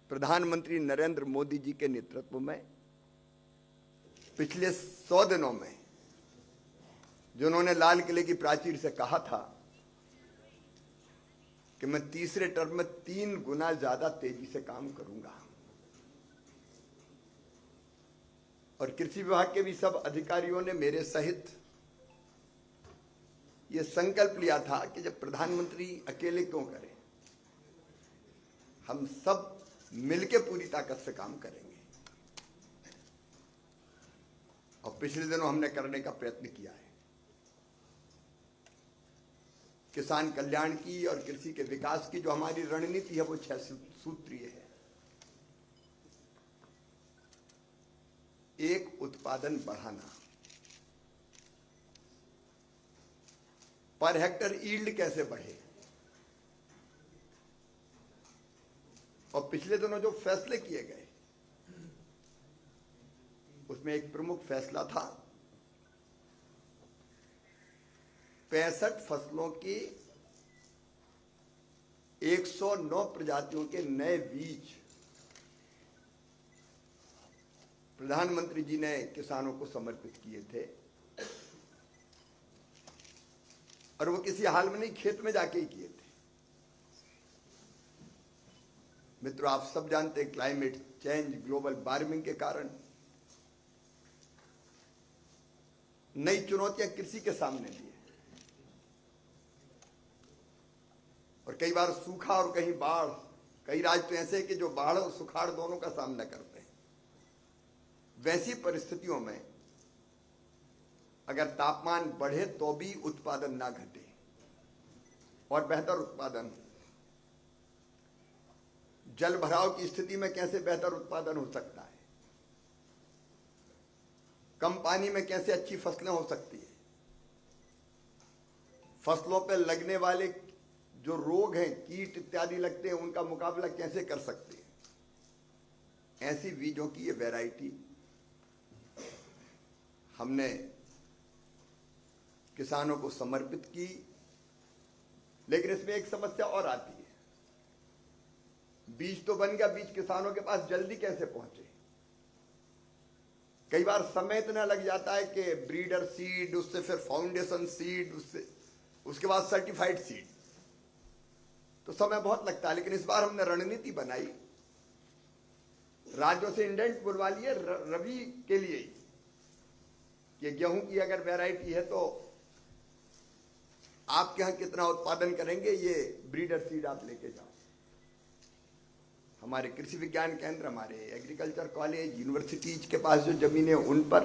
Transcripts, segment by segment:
प्रधानमंत्री नरेंद्र मोदी जी के नेतृत्व में पिछले 100 दिनों में जिन्होंने लाल किले की प्राचीर से कहा था कि मैं तीसरे टर्म में 3 गुना ज्यादा तेजी से काम करूंगा, और कृषि विभाग के भी सब अधिकारियों ने मेरे सहित यह संकल्प लिया था कि जब प्रधानमंत्री अकेले क्यों करें, हम सब मिलकर पूरी ताकत से काम करेंगे। और पिछले दिनों हमने करने का प्रयत्न किया है। किसान कल्याण की और कृषि के विकास की जो हमारी रणनीति है वो 6 सूत्रीय है। एक, उत्पादन बढ़ाना। पर हेक्टर यील्ड कैसे बढ़े, और पिछले दिनों जो फैसले किए गए उसमें एक प्रमुख फैसला था 65 फसलों की 109 प्रजातियों के नए बीज प्रधानमंत्री जी ने किसानों को समर्पित किए थे। और वो किसी हाल में नहीं, खेत में जाके ही किए थे। मित्रों, आप सब जानते हैं क्लाइमेट चेंज, ग्लोबल वार्मिंग के कारण नई चुनौतियां कृषि के सामने भी है, और कई बार सूखा और कहीं बाढ़। कई राज्य तो ऐसे हैं कि जो बाढ़ और सुखाड़ दोनों का सामना करते हैं। वैसी परिस्थितियों में अगर तापमान बढ़े तो भी उत्पादन ना घटे और बेहतर उत्पादन। जल भराव की स्थिति में कैसे बेहतर उत्पादन हो सकता है, कम पानी में कैसे अच्छी फसलें हो सकती है, फसलों पर लगने वाले जो रोग हैं, कीट इत्यादि लगते हैं, उनका मुकाबला कैसे कर सकते हैं, ऐसी बीजों की ये वैरायटी हमने किसानों को समर्पित की। लेकिन इसमें एक समस्या और आती है, बीज तो बन गया, बीज किसानों के पास जल्दी कैसे पहुंचे। कई बार समय इतना लग जाता है कि ब्रीडर सीड, उससे फिर फाउंडेशन सीड, उसके बाद सर्टिफाइड सीड, तो समय बहुत लगता है। लेकिन इस बार हमने रणनीति बनाई, राज्यों से इंडेंट बुलवा लिए रबी के लिए ही, कि गेहूं की अगर वैरायटी है तो आपके यहां कितना उत्पादन करेंगे, ये ब्रीडर सीड आप लेके जाओ। हमारे कृषि विज्ञान केंद्र, हमारे एग्रीकल्चर कॉलेज, यूनिवर्सिटीज के पास जो जमीनें उन पर,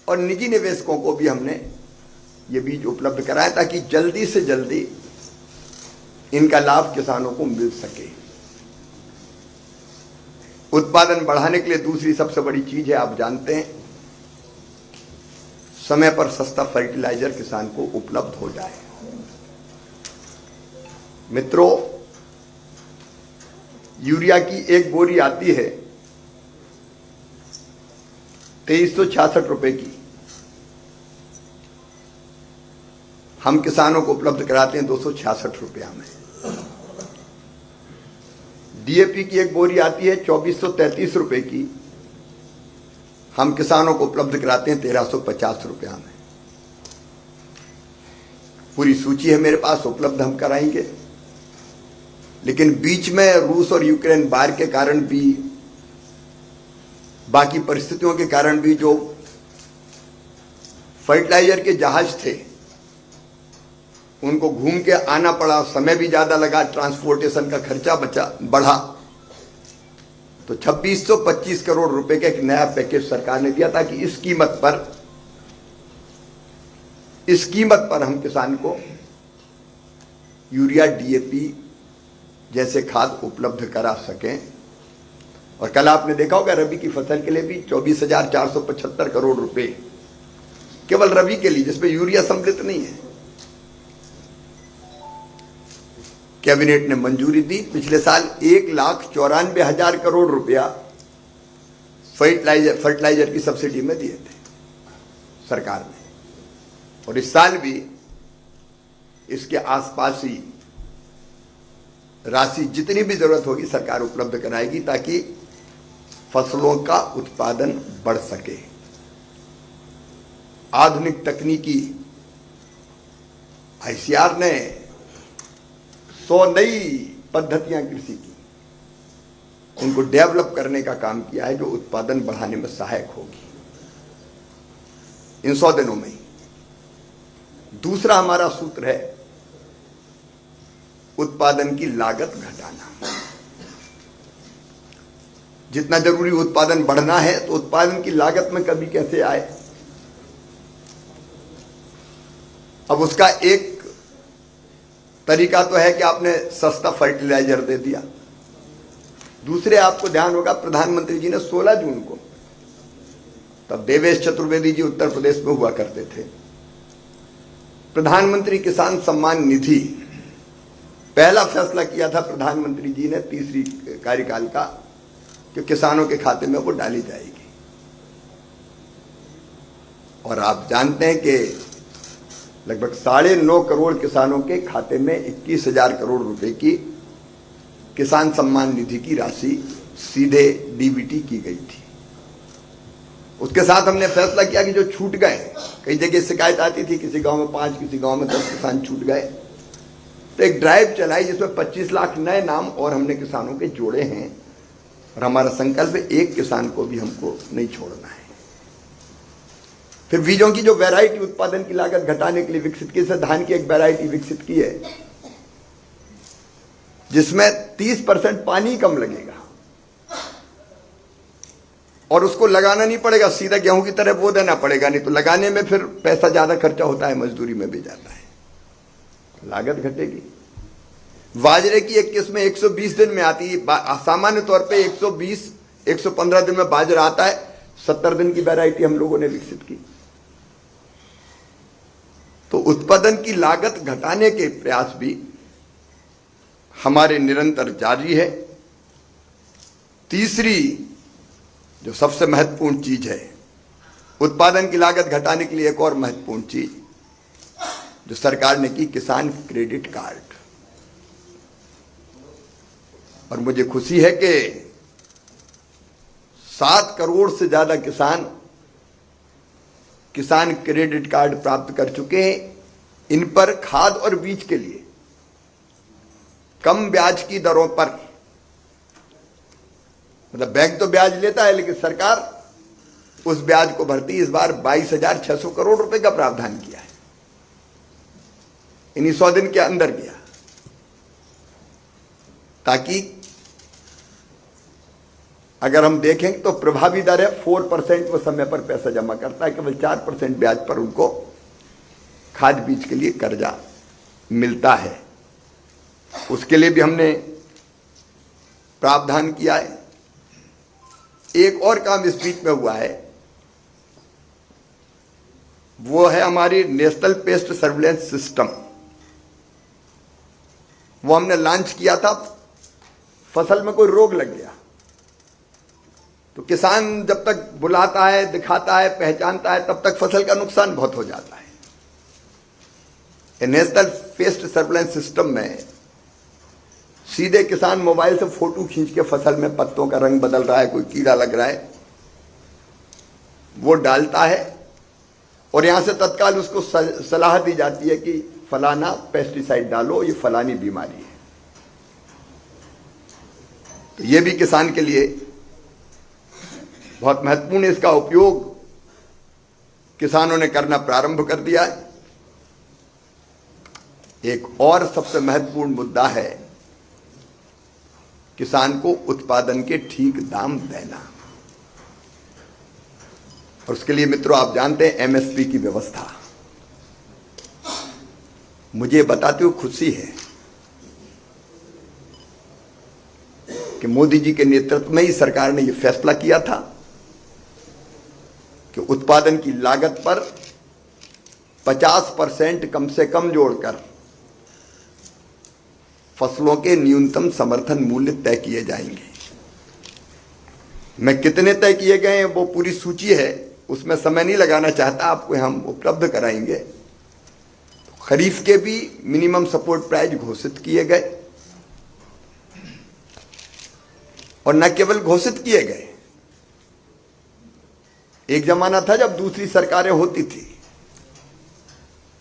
और निजी निवेशकों को भी हमने ये बीज उपलब्ध कराया ताकि जल्दी से जल्दी इनका लाभ किसानों को मिल सके। उत्पादन बढ़ाने के लिए दूसरी सबसे बड़ी चीज है, आप जानते हैं, समय पर सस्ता फर्टिलाइजर किसान को उपलब्ध हो जाए। मित्रों, यूरिया की एक बोरी आती है 2366 रुपए की, हम किसानों को उपलब्ध कराते हैं 266 रुपया में। डीएपी की एक बोरी आती है 2433 रुपए की, हम किसानों को उपलब्ध कराते हैं 1350 रुपया में। पूरी सूची है मेरे पास, उपलब्ध हम कराएंगे। लेकिन बीच में रूस और यूक्रेन वार के कारण भी, बाकी परिस्थितियों के कारण भी, जो फर्टिलाइजर के जहाज थे उनको घूम के आना पड़ा, समय भी ज्यादा लगा, ट्रांसपोर्टेशन का खर्चा बढ़ा, तो 2625 करोड़ रुपए का एक नया पैकेज सरकार ने दिया ताकि इस कीमत पर हम किसान को यूरिया, डीएपी जैसे खाद उपलब्ध करा सकें। और कल आपने देखा होगा रबी की फसल के लिए भी 24,475 करोड़ रुपए केवल रबी के लिए, जिसमें यूरिया सम्मिलित नहीं है, कैबिनेट ने मंजूरी दी। पिछले साल 1,94,000 करोड़ रुपया फर्टिलाइजर की सब्सिडी में दिए थे सरकार ने, और इस साल भी इसके आसपास ही राशि जितनी भी जरूरत होगी सरकार उपलब्ध कराएगी ताकि फसलों का उत्पादन बढ़ सके। आधुनिक तकनीकी आईसीआर ने 100 नई पद्धतियां कृषि की, उनको डेवलप करने का काम किया है जो उत्पादन बढ़ाने में सहायक होगी इन 100 दिनों में। दूसरा हमारा सूत्र है उत्पादन की लागत घटाना। जितना जरूरी उत्पादन बढ़ना है तो उत्पादन की लागत में कभी कैसे आए। अब उसका एक तरीका तो है कि आपने सस्ता फर्टिलाइजर दे दिया। दूसरे आपको ध्यान होगा प्रधानमंत्री जी ने 16 जून को, तब देवेश चतुर्वेदी जी उत्तर प्रदेश में हुआ करते थे, प्रधानमंत्री किसान सम्मान निधि पहला फैसला किया था प्रधानमंत्री जी ने तीसरी कार्यकाल का कि किसानों के खाते में वो डाली जाएगी। और आप जानते हैं कि लगभग 9.5 करोड़ किसानों के खाते में 21,000 करोड़ रुपए की किसान सम्मान निधि की राशि सीधे डीबीटी की गई थी। उसके साथ हमने फैसला किया कि जो छूट गए, कई जगह शिकायत आती थी किसी गांव में 5 किसी गांव में 10 किसान छूट गए, तो एक ड्राइव चलाई जिसमें 25 लाख नए नाम और हमने किसानों के जोड़े हैं। और हमारा संकल्प है एक किसान को भी हमको नहीं छोड़ना है। फिर बीजों की जो वैरायटी उत्पादन की लागत घटाने के लिए विकसित की, जैसे धान की एक वैरायटी विकसित की है जिसमें 30% पानी कम लगेगा और उसको लगाना नहीं पड़ेगा, सीधा गेहूं की तरह बो देना पड़ेगा, नहीं तो लगाने में फिर पैसा ज्यादा खर्चा होता है, मजदूरी में भी जाता है, लागत घटेगी। बाजरे की एक किस्म 120 दिन में आती है, सामान्य तौर पे 120-115 दिन में बाजरा आता है। 70 दिन की वैरायटी हम लोगों ने विकसित की। तो उत्पादन की लागत घटाने के प्रयास भी हमारे निरंतर जारी है। तीसरी जो सबसे महत्वपूर्ण चीज है, उत्पादन की लागत घटाने के लिए एक और महत्वपूर्ण चीज जो सरकार ने की, किसान क्रेडिट कार्ड। और मुझे खुशी है कि 7 करोड़ से ज्यादा किसान क्रेडिट कार्ड प्राप्त कर चुके हैं। इन पर खाद और बीज के लिए कम ब्याज की दरों पर, मतलब बैंक तो ब्याज लेता है लेकिन सरकार उस ब्याज को भरती। इस बार 22,600 करोड़ रुपए का प्रावधान किया है, इन्हीं 100 दिन के अंदर किया, ताकि अगर हम देखें तो प्रभावी दर है 4%। वो समय पर पैसा जमा करता है, केवल 4% ब्याज पर उनको खाद बीज के लिए कर्जा मिलता है। उसके लिए भी हमने प्रावधान किया है। एक और काम इस बीच में हुआ है, वो है हमारी नेशनल पेस्ट सर्विलेंस सिस्टम। वो हमने लॉन्च किया था। फसल में कोई रोग लग गया तो किसान जब तक बुलाता है, दिखाता है, पहचानता है, तब तक फसल का नुकसान बहुत हो जाता है। नेशनल पेस्ट सर्विलेंस सिस्टम में सीधे किसान मोबाइल से फोटो खींच के फसल में पत्तों का रंग बदल रहा है, कोई कीड़ा लग रहा है, वो डालता है और यहां से तत्काल उसको सलाह दी जाती है कि फलाना पेस्टिसाइड डालो, ये फलानी बीमारी है। तो ये भी किसान के लिए बहुत महत्वपूर्ण है। इसका उपयोग किसानों ने करना प्रारंभ कर दिया है। एक और सबसे महत्वपूर्ण मुद्दा है किसान को उत्पादन के ठीक दाम देना। और उसके लिए मित्रों आप जानते हैं एमएसपी की व्यवस्था। मुझे बताते हुए खुशी है कि मोदी जी के नेतृत्व में ही सरकार ने यह फैसला किया था कि उत्पादन की लागत पर 50% कम से कम जोड़कर फसलों के न्यूनतम समर्थन मूल्य तय किए जाएंगे। मैं कितने तय किए गए हैं वो पूरी सूची है, उसमें समय नहीं लगाना चाहता, आपको हम उपलब्ध कराएंगे। खरीफ के भी मिनिमम सपोर्ट प्राइस घोषित किए गए। और न केवल घोषित किए गए, एक जमाना था जब दूसरी सरकारें होती थी,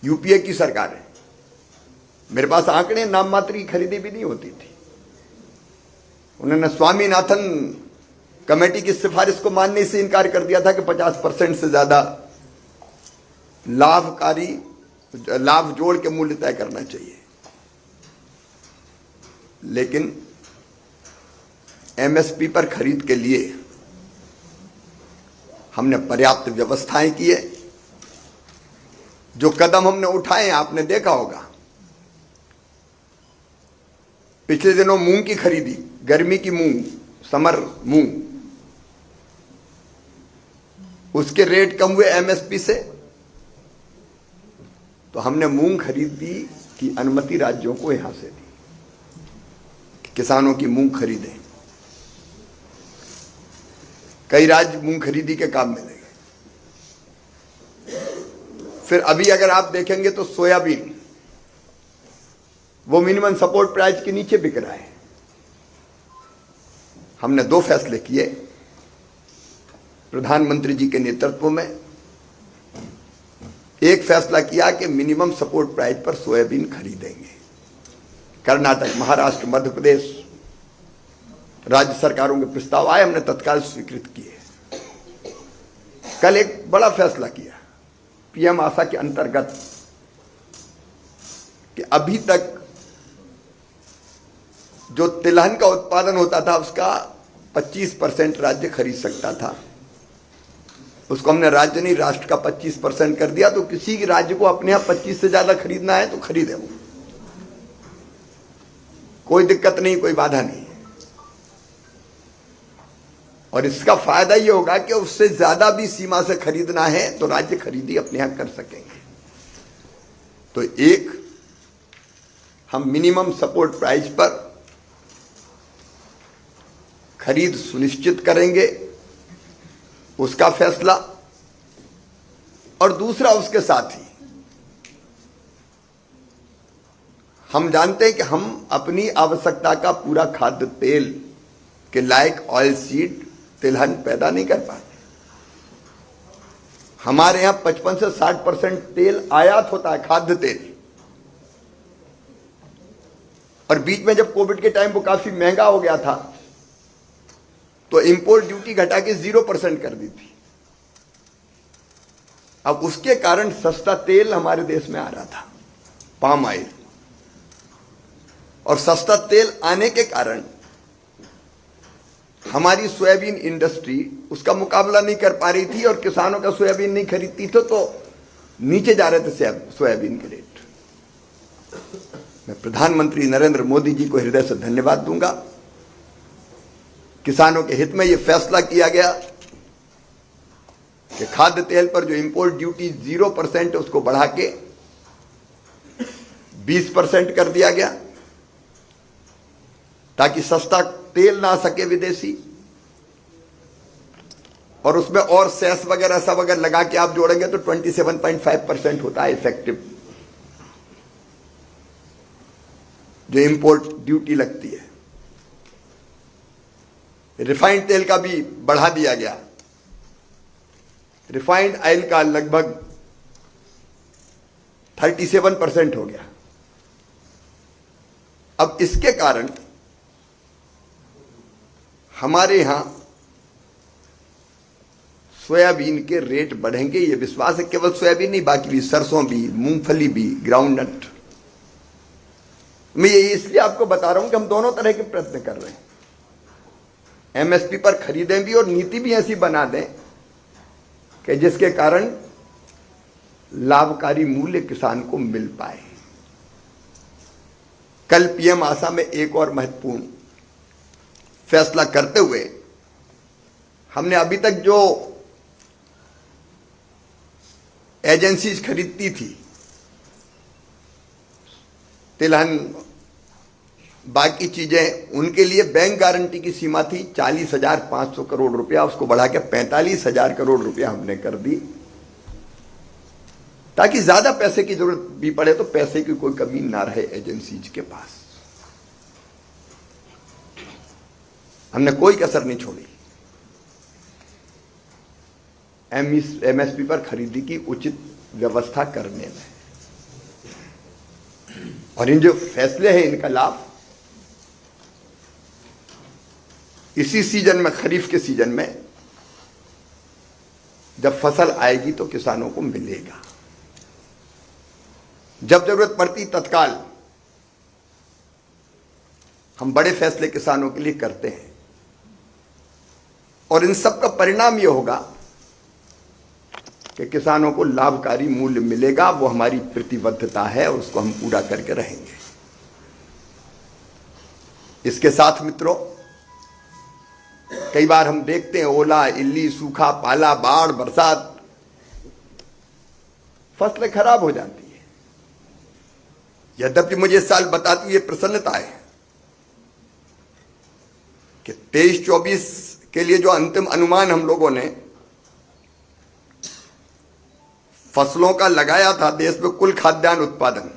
यूपीए की सरकारें, मेरे पास आंकड़े, नाम मात्र की खरीदी भी नहीं होती थी। उन्होंने स्वामीनाथन कमेटी की सिफारिश को मानने से इनकार कर दिया था कि 50% से ज्यादा लाभ जोड़ के मूल्य तय करना चाहिए। लेकिन एमएसपी पर खरीद के लिए हमने पर्याप्त व्यवस्थाएं की है। जो कदम हमने उठाए आपने देखा होगा। पिछले दिनों मूंग की खरीदी, गर्मी की मूंग, समर मूंग, उसके रेट कम हुए एमएसपी से, तो हमने मूंग खरीदी की अनुमति राज्यों को यहां से दी कि किसानों की मूंग खरीदें। कई राज्य मूंग खरीदी के काम में लगे। फिर अभी अगर आप देखेंगे तो सोयाबीन, वो मिनिमम सपोर्ट प्राइस के नीचे बिक रहा है। हमने 2 फैसले किए प्रधानमंत्री जी के नेतृत्व में। एक फैसला किया कि मिनिमम सपोर्ट प्राइस पर सोयाबीन खरीदेंगे। कर्नाटक, महाराष्ट्र, मध्य प्रदेश राज्य सरकारों के प्रस्ताव आए, हमने तत्काल स्वीकृत किए। कल एक बड़ा फैसला किया पीएम आशा के अंतर्गत कि अभी तक जो तिलहन का उत्पादन होता था उसका 25% राज्य खरीद सकता था, उसको हमने राज्य नहीं राष्ट्र का 25% कर दिया। तो किसी राज्य को अपने यहां 25 से ज्यादा खरीदना है तो खरीदे, वो कोई दिक्कत नहीं, कोई बाधा नहीं। और इसका फायदा यह होगा कि उससे ज्यादा भी सीमा से खरीदना है तो राज्य खरीदी अपने यहां कर सकेंगे। तो एक, हम मिनिमम सपोर्ट प्राइस पर खरीद सुनिश्चित करेंगे, उसका फैसला। और दूसरा, उसके साथ ही हम जानते हैं कि हम अपनी आवश्यकता का पूरा खाद्य तेल के लायक ऑयल सीड तिलहन पैदा नहीं कर पाते। हमारे यहां 55 से 60% तेल आयात होता है, खाद्य तेल। और बीच में जब कोविड के टाइम वो काफी महंगा हो गया था तो इंपोर्ट ड्यूटी घटा के 0% कर दी थी। अब उसके कारण सस्ता तेल हमारे देश में आ रहा था, पाम ऑयल। और सस्ता तेल आने के कारण हमारी सोयाबीन इंडस्ट्री उसका मुकाबला नहीं कर पा रही थी और किसानों का सोयाबीन नहीं खरीदती थी, तो नीचे जा रहे थे सोयाबीन के रेट। मैं प्रधानमंत्री नरेंद्र मोदी जी को हृदय से धन्यवाद दूंगा। किसानों के हित में यह फैसला किया गया कि खाद्य तेल पर जो इंपोर्ट ड्यूटी 0% है उसको बढ़ा के 20% कर दिया गया, ताकि सस्ता तेल ना सके विदेशी। और उसमें और सेस वगैरह सब अगर लगा के आप जोड़ेंगे तो 27.5% होता है इफेक्टिव जो इंपोर्ट ड्यूटी लगती है। रिफाइंड तेल का भी बढ़ा दिया गया। रिफाइंड ऑयल का लगभग 37% हो गया। अब इसके कारण हमारे यहां सोयाबीन के रेट बढ़ेंगे, ये विश्वास है। केवल सोयाबीन नहीं, बाकी भी, सरसों भी, मूंगफली भी, ग्राउंडनट। मैं ये इसलिए आपको बता रहा हूं कि हम दोनों तरह के प्रयत्न कर रहे हैं। एमएसपी पर खरीदें भी और नीति भी ऐसी बना दें कि जिसके कारण लाभकारी मूल्य किसान को मिल पाए। कल पीएम आशा में एक और महत्वपूर्ण फैसला करते हुए हमने अभी तक जो एजेंसीज खरीदती थी तिलहन, बाकी चीजें, उनके लिए बैंक गारंटी की सीमा थी 40,500 करोड़ रुपया, उसको बढ़ा के 45,000 करोड़ रुपया हमने कर दी, ताकि ज्यादा पैसे की जरूरत भी पड़े तो पैसे की कोई कमी ना रहे एजेंसीज के पास। हमने कोई कसर नहीं छोड़ी। एमएसपी पर खरीदी की उचित व्यवस्था करने में, और इन जो फैसले हैं इनका लाभ इसी सीजन में, खरीफ के सीजन में जब फसल आएगी तो किसानों को मिलेगा। जब जरूरत पड़ती तत्काल हम बड़े फैसले किसानों के लिए करते हैं, और इन सब का परिणाम यह होगा कि किसानों को लाभकारी मूल्य मिलेगा। वो हमारी प्रतिबद्धता है और उसको हम पूरा करके रहेंगे। इसके साथ मित्रों, कई बार हम देखते हैं ओला, इल्ली, सूखा, पाला, बाढ़, बरसात, फसलें खराब हो जाती है। यद्यपि मुझे इस साल बताती हुई प्रसन्नता है कि 23-24 के लिए जो अंतिम अनुमान हम लोगों ने फसलों का लगाया था, देश में कुल खाद्यान्न उत्पादन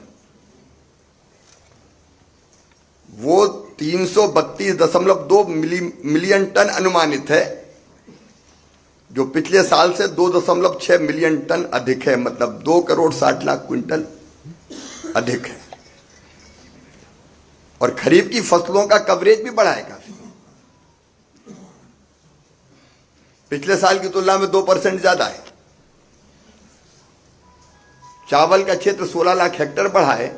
वो 332.2 मिलियन टन अनुमानित है, जो पिछले साल से 2.6 मिलियन टन अधिक है। मतलब 2,60,00,000 क्विंटल अधिक है। और खरीफ की फसलों का कवरेज भी बढ़ा है काफी, पिछले साल की तुलना में 2% ज्यादा है। चावल का क्षेत्र 16 लाख हेक्टेयर बढ़ा है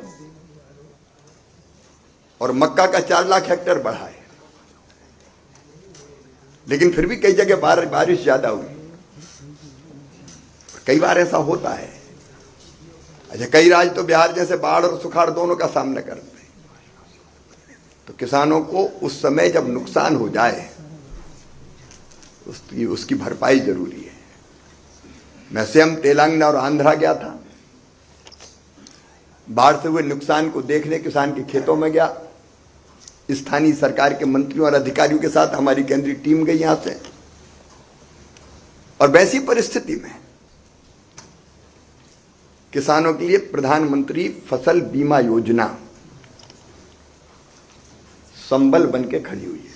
और मक्का का 4 लाख हेक्टेयर बढ़ा है। लेकिन फिर भी कई जगह बारिश ज्यादा हुई। कई बार ऐसा होता है। अच्छा, कई राज्य तो बिहार जैसे बाढ़ और सुखाड़ दोनों का सामना करते हैं, तो किसानों को उस समय जब नुकसान हो जाए उसकी भरपाई जरूरी है। मैं स्वयं तेलंगाना और आंध्रा गया था, बाढ़ से हुए नुकसान को देखने किसान के खेतों में गया। स्थानीय सरकार के मंत्रियों और अधिकारियों के साथ हमारी केंद्रीय टीम गई यहां से, और वैसी परिस्थिति में किसानों के लिए प्रधानमंत्री फसल बीमा योजना संबल बन के खड़ी हुई है।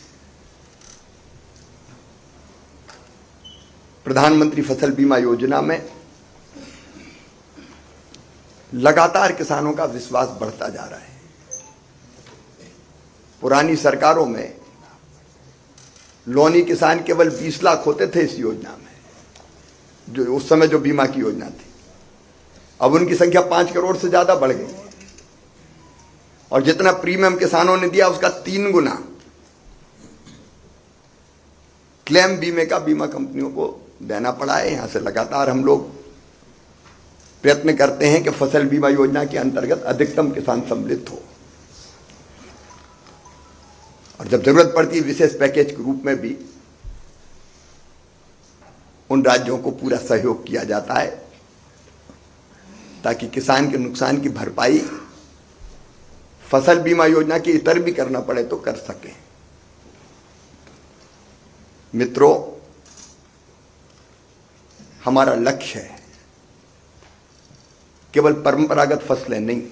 प्रधानमंत्री फसल बीमा योजना में लगातार किसानों का विश्वास बढ़ता जा रहा है। पुरानी सरकारों में लोनी किसान केवल 20 लाख होते थे इस योजना में, जो उस समय जो बीमा की योजना थी। अब उनकी संख्या 5 करोड़ से ज्यादा बढ़ गई, और जितना प्रीमियम किसानों ने दिया उसका 3 गुना क्लेम बीमे का बीमा कंपनियों को देना पड़ा है। यहां से लगातार हम लोग प्रयत्न करते हैं कि फसल बीमा योजना के अंतर्गत अधिकतम किसान सम्मिलित हो, और जब जरूरत पड़ती है विशेष पैकेज के रूप में भी उन राज्यों को पूरा सहयोग किया जाता है, ताकि किसान के नुकसान की भरपाई फसल बीमा योजना के इतर भी करना पड़े तो कर सके। मित्रों, हमारा लक्ष्य है केवल परंपरागत फसलें नहीं,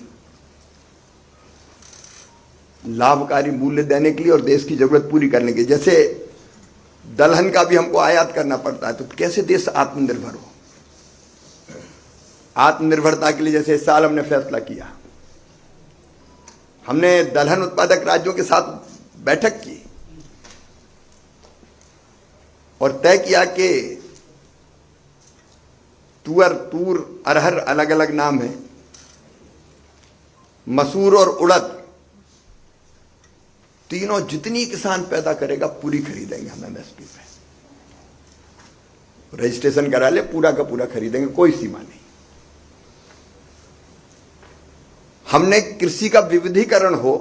लाभकारी मूल्य देने के लिए और देश की जरूरत पूरी करने के लिए। जैसे दलहन का भी हमको आयात करना पड़ता है, तो कैसे देश आत्मनिर्भर हो। आत्मनिर्भरता के लिए जैसे इस साल हमने फैसला किया, हमने दलहन उत्पादक राज्यों के साथ बैठक की और तय किया कि तुअर, तूर, अरहर अलग अलग नाम है, मसूर और उड़द, तीनों जितनी किसान पैदा करेगा पूरी खरीदेंगे हम एमएसपी पे। रजिस्ट्रेशन करा ले, पूरा का पूरा खरीदेंगे, कोई सीमा नहीं। हमने कृषि का विविधीकरण हो,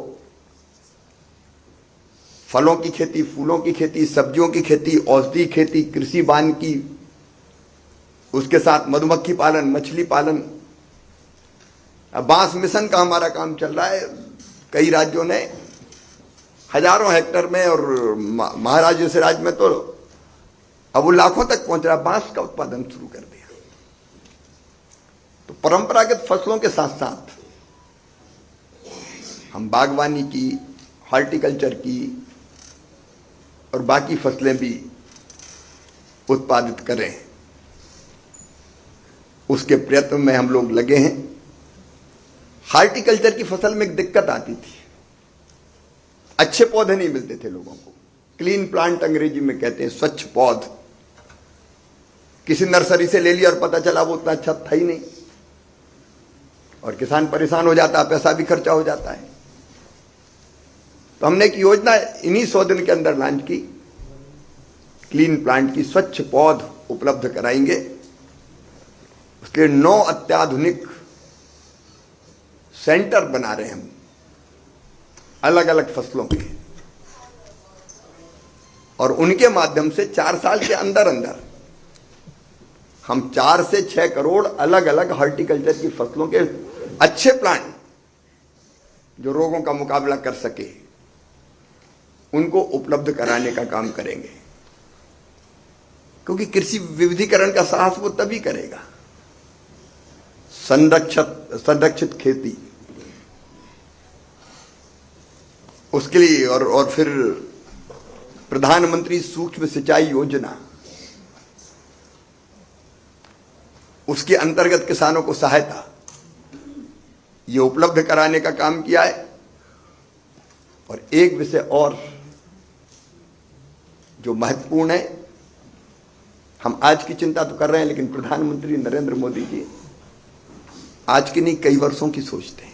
फलों की खेती, फूलों की खेती, सब्जियों की खेती, औषधि खेती, कृषि वानिकी, उसके साथ मधुमक्खी पालन, मछली पालन। अब बांस मिशन का हमारा काम चल रहा है। कई राज्यों ने हजारों हेक्टेयर में, और महाराष्ट्र जैसे राज्य में तो अब वो लाखों तक पहुंच रहा है, बांस का उत्पादन शुरू कर दिया। तो परंपरागत फसलों के साथ साथ हम बागवानी की, हॉर्टिकल्चर की, और बाकी फसलें भी उत्पादित करें, उसके प्रयत्न में हम लोग लगे हैं। हार्टिकल्चर की फसल में एक दिक्कत आती थी, अच्छे पौधे नहीं मिलते थे लोगों को। क्लीन प्लांट अंग्रेजी में कहते हैं, स्वच्छ पौध। किसी नर्सरी से ले लिया और पता चला वो उतना अच्छा था ही नहीं, और किसान परेशान हो जाता, पैसा भी खर्चा हो जाता है। तो हमने एक योजना इन्हीं 100 दिन के अंदर लॉन्च की, क्लीन प्लांट की। स्वच्छ पौध उपलब्ध कराएंगे, उसके 9 अत्याधुनिक सेंटर बना रहे हैं हम, अलग अलग फसलों के, और उनके माध्यम से 4 साल के अंदर अंदर हम 4 से 6 करोड़ अलग अलग हॉर्टिकल्चर की फसलों के अच्छे प्लांट जो रोगों का मुकाबला कर सके, उनको उपलब्ध कराने का काम करेंगे। क्योंकि कृषि विविधीकरण का साहस वो तभी करेगा, संरक्षित खेती उसके लिए। और फिर प्रधानमंत्री सूक्ष्म सिंचाई योजना, उसके अंतर्गत किसानों को सहायता ये उपलब्ध कराने का काम किया है। और एक विषय और जो महत्वपूर्ण है, हम आज की चिंता तो कर रहे हैं, लेकिन प्रधानमंत्री नरेंद्र मोदी जी आज के नहीं कई वर्षों की सोचते हैं,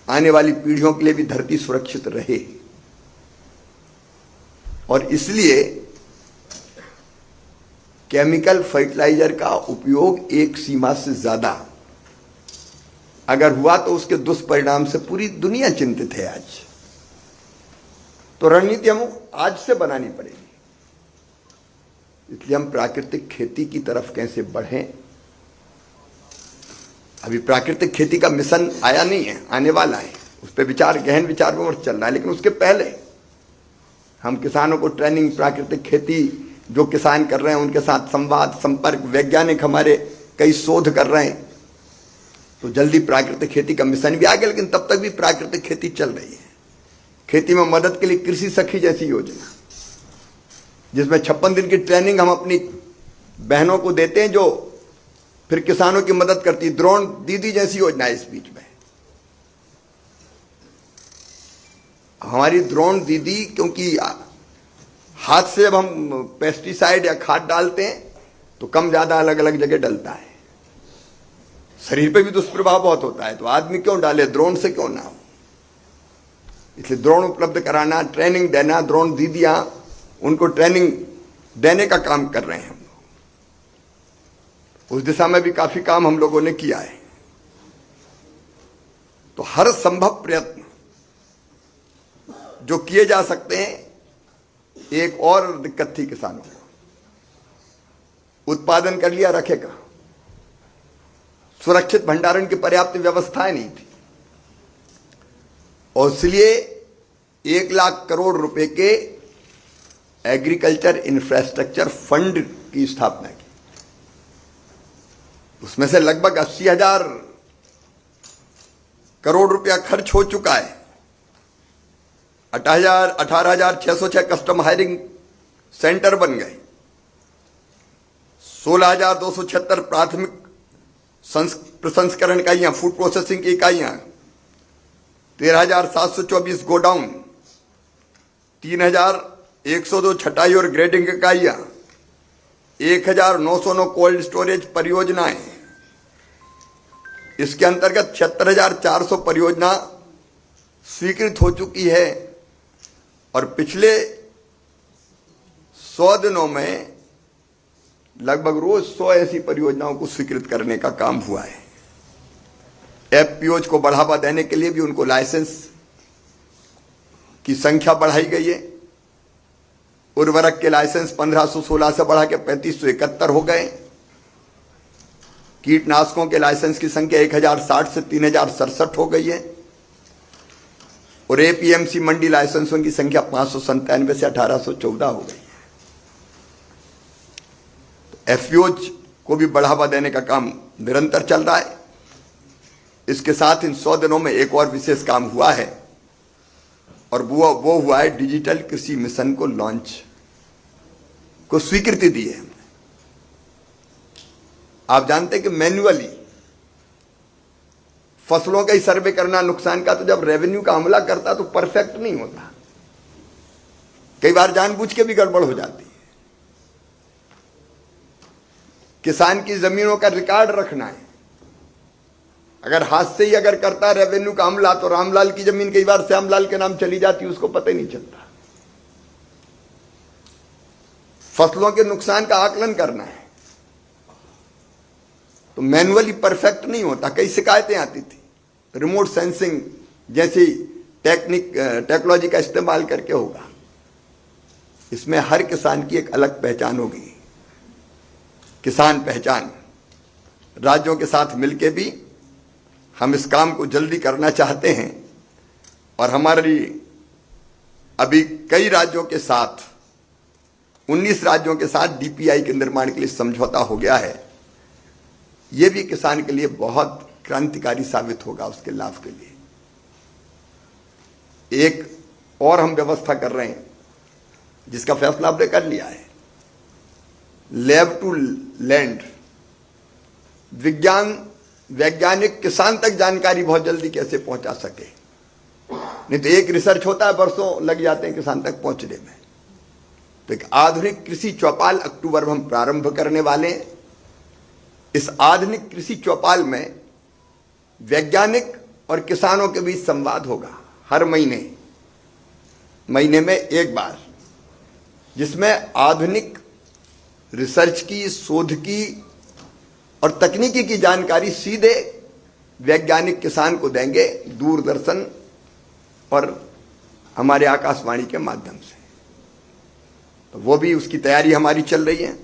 आने वाली पीढ़ियों के लिए भी धरती सुरक्षित रहे। और इसलिए केमिकल फर्टिलाइजर का उपयोग एक सीमा से ज्यादा अगर हुआ तो उसके दुष्परिणाम से पूरी दुनिया चिंतित है आज। तो रणनीति हम आज से बनानी पड़ेगी। इसलिए हम प्राकृतिक खेती की तरफ कैसे बढ़ें। अभी प्राकृतिक खेती का मिशन आया नहीं है, आने वाला है, उस पर गहन विचार विमर्श चल रहा है। लेकिन उसके पहले हम किसानों को ट्रेनिंग, प्राकृतिक खेती जो किसान कर रहे हैं उनके साथ संवाद, संपर्क, वैज्ञानिक हमारे कई शोध कर रहे हैं, तो जल्दी प्राकृतिक खेती का मिशन भी आ गया। लेकिन तब तक भी प्राकृतिक खेती चल रही है। खेती में मदद के लिए कृषि सखी जैसी योजना, जिसमें 56 दिन की ट्रेनिंग हम अपनी बहनों को देते हैं, जो फिर किसानों की मदद करती है। ड्रोन दीदी जैसी योजना है इस बीच में। हमारी ड्रोन दीदी, क्योंकि हाथ से जब हम पेस्टिसाइड या खाद डालते हैं तो कम ज्यादा अलग अलग जगह डलता है, शरीर पे भी दुष्प्रभाव बहुत होता है। तो आदमी क्यों डाले, ड्रोन से क्यों ना हो। इसलिए ड्रोन उपलब्ध कराना, ट्रेनिंग देना, ड्रोन दीदियां उनको ट्रेनिंग देने का काम कर रहे हैं हम लोग। उस दिशा में भी काफी काम हम लोगों ने किया है। तो हर संभव प्रयत्न जो किए जा सकते हैं। एक और दिक्कत थी किसानों को, उत्पादन कर लिया रखेगा, सुरक्षित भंडारण की पर्याप्त व्यवस्थाएं नहीं थी, और इसलिए 1 लाख करोड़ रुपए के एग्रीकल्चर इंफ्रास्ट्रक्चर फंड की स्थापना की। उसमें से लगभग 80,000 करोड़ रुपया खर्च हो चुका है। 18,606 कस्टम हायरिंग सेंटर बन गए, 16,276 प्राथमिक प्रसंस्करण इकाइयां, फूड प्रोसेसिंग की इकाइयां, 13,724 गोडाउन, 3,102 छटाई और ग्रेडिंग इकाइयां, 1,909 कोल्ड स्टोरेज परियोजनाएं। इसके अंतर्गत 76,400 परियोजना स्वीकृत हो चुकी है, और पिछले 100 दिनों में लगभग रोज 100 ऐसी परियोजनाओं को स्वीकृत करने का काम हुआ है। एफपीओज को बढ़ावा देने के लिए भी उनको लाइसेंस की संख्या बढ़ाई गई है। उर्वरक के लाइसेंस 1516 से बढ़ा के 3571 हो गए। कीटनाशकों के लाइसेंस की संख्या 1060 से 3067 हो गई है, और एपीएमसी मंडी लाइसेंसों की संख्या 597 से 1814 हो गई है। एफपीओज को भी बढ़ावा देने का काम निरंतर चल रहा है। इसके साथ इन 100 दिनों में एक और विशेष काम हुआ है। और वो हुआ है डिजिटल कृषि मिशन को लॉन्च को स्वीकृति दी है हमने। आप जानते हैं कि मैन्युअली फसलों का ही सर्वे करना नुकसान का, तो जब रेवेन्यू का अमला करता तो परफेक्ट नहीं होता, कई बार जानबूझ के भी गड़बड़ हो जाती है। किसान की जमीनों का रिकॉर्ड रखना है, अगर हाथ से ही अगर करता रेवेन्यू का अमला तो रामलाल की जमीन कई बार श्यामलाल के नाम चली जाती, उसको पता ही नहीं चलता। फसलों के नुकसान का आकलन करना है तो मैन्युअली परफेक्ट नहीं होता, कई शिकायतें आती थी। रिमोट सेंसिंग जैसी टेक्नोलॉजी का इस्तेमाल करके होगा। इसमें हर किसान की एक अलग पहचान होगी, किसान पहचान। राज्यों के साथ मिलकर भी हम इस काम को जल्दी करना चाहते हैं और हमारी अभी कई राज्यों के साथ 19 राज्यों के साथ डीपीआई के निर्माण के लिए समझौता हो गया है। यह भी किसान के लिए बहुत क्रांतिकारी साबित होगा, उसके लाभ के लिए। एक और हम व्यवस्था कर रहे हैं जिसका फैसला आपने कर लिया है, लैब टू लैंड। वैज्ञानिक किसान तक जानकारी बहुत जल्दी कैसे पहुंचा सके, नहीं तो एक रिसर्च होता है बरसों लग जाते हैं किसान तक पहुंचने में। तो एक आधुनिक कृषि चौपाल अक्टूबर में हम प्रारंभ करने वाले हैं। इस आधुनिक कृषि चौपाल में वैज्ञानिक और किसानों के बीच संवाद होगा हर महीने में एक बार, जिसमें आधुनिक रिसर्च की, शोध की और तकनीकी की जानकारी सीधे वैज्ञानिक किसान को देंगे, दूरदर्शन और हमारे आकाशवाणी के माध्यम से। तो वो भी उसकी तैयारी हमारी चल रही है।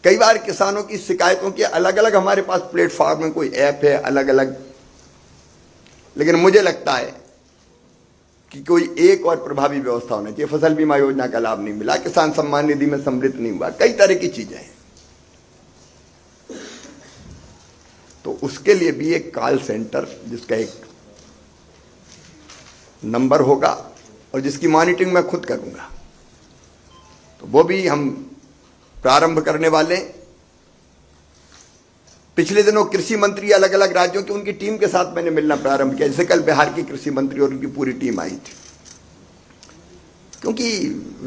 कई बार किसानों की शिकायतों के अलग अलग हमारे पास प्लेटफॉर्म में कोई ऐप है अलग अलग, लेकिन मुझे लगता है कि कोई एक और प्रभावी व्यवस्था होना चाहिए। फसल बीमा योजना का लाभ नहीं मिला, किसान सम्मान निधि में सम्मिलित नहीं हुआ, कई तरह की चीजें हैं। तो उसके लिए भी एक कॉल सेंटर जिसका एक नंबर होगा और जिसकी मॉनिटरिंग मैं खुद करूंगा, तो वो भी हम प्रारंभ करने वाले। पिछले दिनों कृषि मंत्री अलग अलग राज्यों की उनकी टीम के साथ मैंने मिलना प्रारंभ किया। जैसे कल बिहार की कृषि मंत्री और उनकी पूरी टीम आई थी, क्योंकि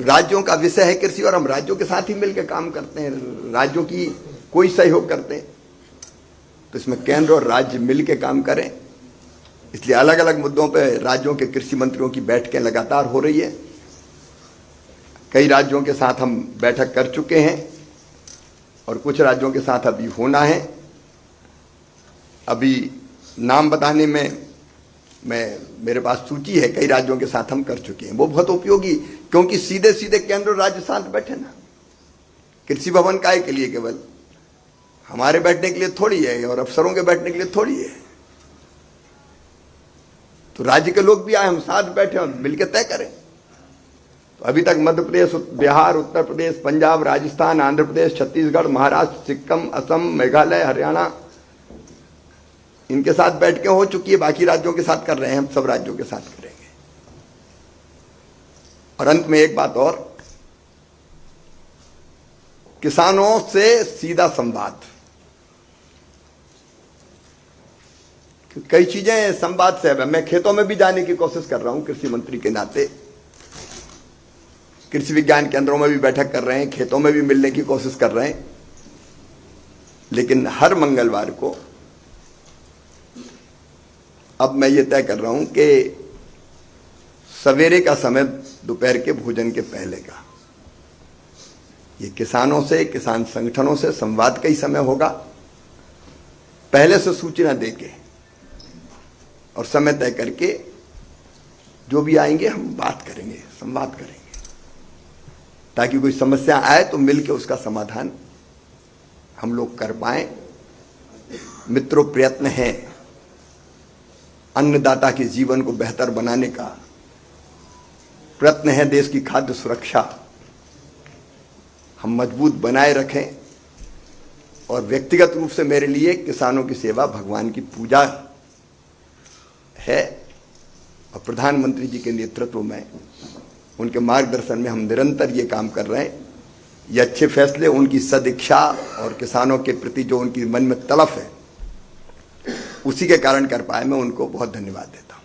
राज्यों का विषय है कृषि और हम राज्यों के साथ ही मिलकर काम करते हैं, राज्यों की कोई सहयोग करते हैं। तो इसमें केंद्र और राज्य मिलकर काम करें, इसलिए अलग अलग मुद्दों पर राज्यों के कृषि मंत्रियों की बैठकें लगातार हो रही है। कई राज्यों के साथ हम बैठक कर चुके हैं और कुछ राज्यों के साथ अभी होना है। अभी नाम बताने में मेरे पास सूची है, कई राज्यों के साथ हम कर चुके हैं। वो बहुत उपयोगी, क्योंकि सीधे सीधे केंद्र और राज्य साथ बैठे ना। कृषि भवन काय के लिए, केवल हमारे बैठने के लिए थोड़ी है और अफसरों के बैठने के लिए थोड़ी है। तो राज्य के लोग भी आए, हम साथ बैठे और मिलकर तय करें। तो अभी तक मध्य प्रदेश, बिहार, उत्तर प्रदेश, पंजाब, राजस्थान, आंध्र प्रदेश, छत्तीसगढ़, महाराष्ट्र, सिक्किम, असम, मेघालय, हरियाणा, इनके साथ बैठकें हो चुकी है। बाकी राज्यों के साथ कर रहे हैं, हम सब राज्यों के साथ करेंगे। और अंत में एक बात और, किसानों से सीधा संवाद। कई चीजें संवाद से, मैं खेतों में भी जाने की कोशिश कर रहा हूं कृषि मंत्री के नाते। कृषि विज्ञान केंद्रों में भी बैठक कर रहे हैं, खेतों में भी मिलने की कोशिश कर रहे हैं। लेकिन हर मंगलवार को अब मैं ये तय कर रहा हूं कि सवेरे का समय दोपहर के भोजन के पहले का, ये किसानों से, किसान संगठनों से संवाद का ही समय होगा। पहले से सूचना देके और समय तय करके जो भी आएंगे हम बात करेंगे, संवाद करेंगे, ताकि कोई समस्या आए तो मिलके उसका समाधान हम लोग कर पाए। मित्रों, प्रयत्न है अन्नदाता के जीवन को बेहतर बनाने का, प्रयत्न है देश की खाद्य सुरक्षा हम मजबूत बनाए रखें। और व्यक्तिगत रूप से मेरे लिए किसानों की सेवा भगवान की पूजा है और प्रधानमंत्री जी के नेतृत्व में, उनके मार्गदर्शन में हम निरंतर ये काम कर रहे हैं। ये अच्छे फैसले, उनकी सदिच्छा और किसानों के प्रति जो उनकी मन में तड़फ है, उसी के कारण कर पाए। मैं उनको बहुत धन्यवाद देता हूँ।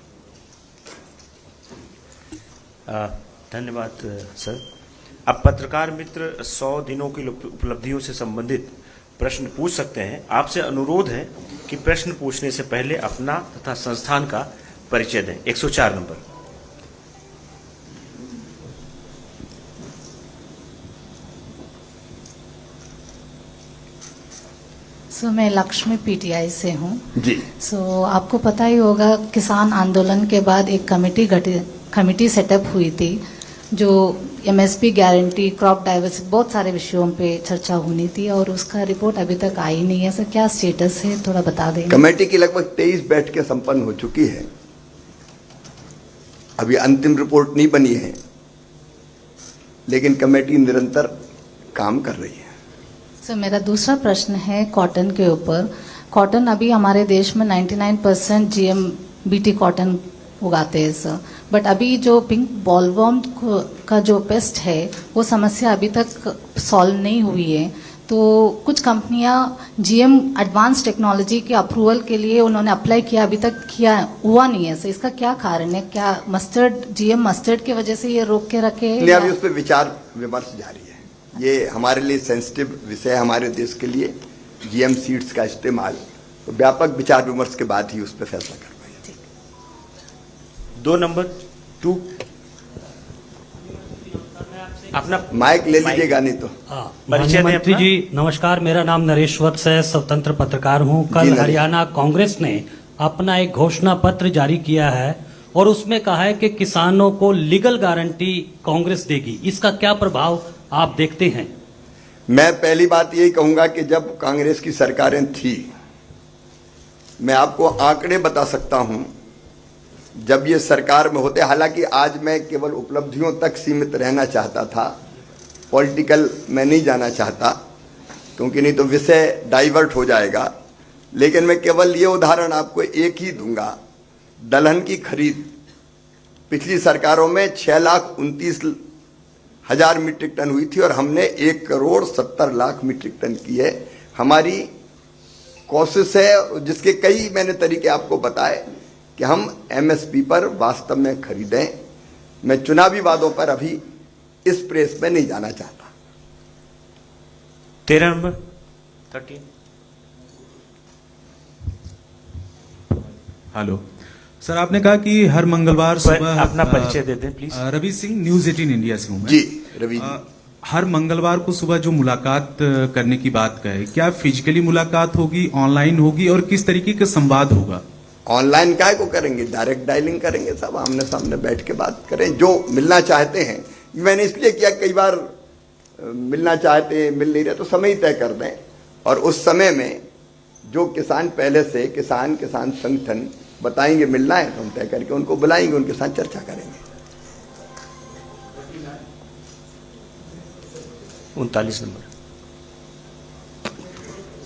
धन्यवाद सर। अब पत्रकार मित्र 100 दिनों की उपलब्धियों से संबंधित प्रश्न पूछ सकते हैं। आपसे अनुरोध है कि प्रश्न पूछने से पहले अपना तथा संस्थान का परिचय दें। 104 नंबर। मैं लक्ष्मी पीटीआई से हूँ जी। आपको पता ही होगा, किसान आंदोलन के बाद एक कमेटी सेटअप हुई थी, जो एमएसपी गारंटी, क्रॉप डाइवर्सिटी, बहुत सारे विषयों पे चर्चा होनी थी, और उसका रिपोर्ट अभी तक आई नहीं है। सर, क्या स्टेटस है, थोड़ा बता दें। कमेटी की लगभग 23 बैठकें संपन्न हो चुकी है। अभी अंतिम रिपोर्ट नहीं बनी है, लेकिन कमेटी निरंतर काम कर रही है। सर, मेरा दूसरा प्रश्न है कॉटन के ऊपर। कॉटन अभी हमारे देश में 99% जीएम बीटी कॉटन उगाते हैं सर, बट अभी जो पिंक बॉलवर्म का जो पेस्ट है, वो समस्या अभी तक सॉल्व नहीं हुई है। तो कुछ कंपनियां जीएम एडवांस टेक्नोलॉजी के अप्रूवल के लिए उन्होंने अप्लाई किया, अभी तक किया हुआ नहीं है सर। इसका क्या कारण है? क्या जीएम मस्टर्ड की वजह से ये रोक के रखे नहीं, अभी उस पर विचार विमर्श जारी है। ये हमारे लिए सेंसिटिव विषय, हमारे देश के लिए जीएम सीड्स का इस्तेमाल, तो व्यापक विचार विमर्श के बाद ही उस पर फैसला कर पाएंगे। 2 नंबर 2। अपना माइक ले लीजिएगा, नहीं तो। परिचय दें मंत्री जी नमस्कार, मेरा नाम नरेश वत्स है, स्वतंत्र पत्रकार हूं। कल हरियाणा कांग्रेस ने अपना एक घोषणा पत्र जारी किया है और उसमें कहा है कि किसानों को लीगल गारंटी कांग्रेस देगी। इसका क्या प्रभाव आप देखते हैं? मैं पहली बात यही कहूंगा कि जब कांग्रेस की सरकारें थी, मैं आपको आंकड़े बता सकता हूं, जब ये सरकार में होते, हालांकि आज मैं केवल उपलब्धियों तक सीमित रहना चाहता था, पॉलिटिकल में नहीं जाना चाहता, क्योंकि नहीं तो विषय डाइवर्ट हो जाएगा। लेकिन मैं केवल ये उदाहरण आपको एक ही दूंगा। दलहन की खरीद पिछली सरकारों में 6,29,000 मीट्रिक टन हुई थी और हमने 1,70,00,000 मीट्रिक टन की है। हमारी कोशिश है, जिसके कई मैंने तरीके आपको बताए, कि हम एमएसपी पर वास्तव में खरीदें। मैं चुनावी वादों पर अभी इस प्रेस में नहीं जाना चाहता। 13 नंबर 13। हेलो सर, आपने कहा कि हर मंगलवार सुबह अपना परिचय दे दें please. Ravi Singh, news 18 India से हूं मैं। जी रवि जी। हर मंगलवार को सुबह जो मुलाकात करने की बात कहे, क्या फिजिकली मुलाकात होगी, ऑनलाइन होगी, और किस तरीके का संवाद होगा? ऑनलाइन काय को करेंगे, डायरेक्ट डायलिंग करेंगे, सब आमने सामने बैठ के बात करें। जो मिलना चाहते हैं, मैंने इसलिए किया, कई बार मिलना चाहते मिल नहीं रहे, तो समय तय कर दें, और उस समय में जो किसान पहले से किसान संगठन बताएंगे मिलना है, तो हम तय करके उनको बुलाएंगे, उनके साथ चर्चा करेंगे। 39 नंबर।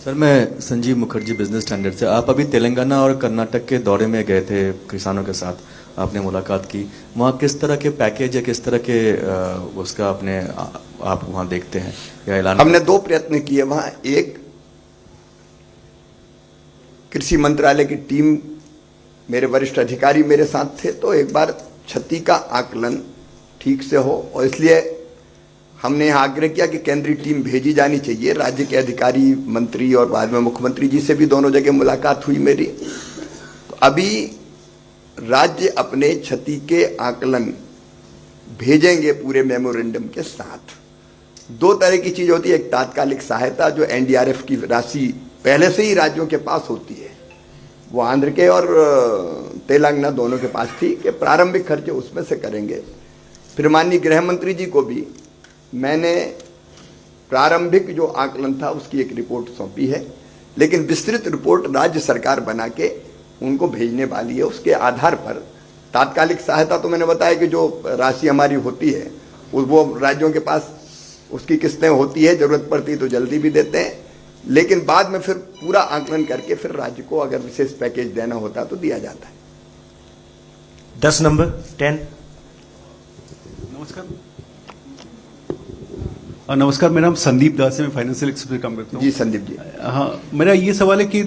सर, मैं संजीव मुखर्जी, बिजनेस स्टैंडर्ड से। आप अभी तेलंगाना और कर्नाटक के दौरे में गए थे, किसानों के साथ आपने मुलाकात की। वहाँ किस तरह के पैकेज या किस तरह के उसका अपने आप वहाँ देखते हैं या ऐलान? हमने 2 प्रयत्न किए वहाँ। एक, कृषि मंत्रालय की टीम, मेरे वरिष्ठ अधिकारी मेरे साथ थे, तो एक बार क्षति का आकलन ठीक से हो, और इसलिए हमने यहाँ आग्रह किया कि केंद्रीय टीम भेजी जानी चाहिए। राज्य के अधिकारी, मंत्री और बाद में मुख्यमंत्री जी से भी दोनों जगह मुलाकात हुई मेरी। तो अभी राज्य अपने क्षति के आकलन भेजेंगे पूरे मेमोरेंडम के साथ। 2 तरह की चीज होती है, एक तात्कालिक सहायता जो एनडीआरएफ की राशि पहले से ही राज्यों के पास होती है, वो आंध्र के और तेलंगाना दोनों के पास थी, कि प्रारंभिक खर्चे उसमें से करेंगे। फिर माननीय गृह मंत्री जी को भी मैंने प्रारंभिक जो आकलन था उसकी एक रिपोर्ट सौंपी है, लेकिन विस्तृत रिपोर्ट राज्य सरकार बना के उनको भेजने वाली है। उसके आधार पर तात्कालिक सहायता, तो मैंने बताया कि जो राशि हमारी होती है वो राज्यों के पास उसकी किस्तें होती है, जरूरत पड़ती तो जल्दी भी देते हैं, लेकिन बाद में फिर पूरा आकलन करके फिर राज्य को अगर विशेष पैकेज देना होता तो दिया जाता है। 10 नंबर 10। नमस्कार, मेरा नाम संदीप दास है, मैं फाइनेंशियल एक्सप्रेस में काम करता हूँ। जी संदीप जी। हाँ, मेरा ये सवाल है कि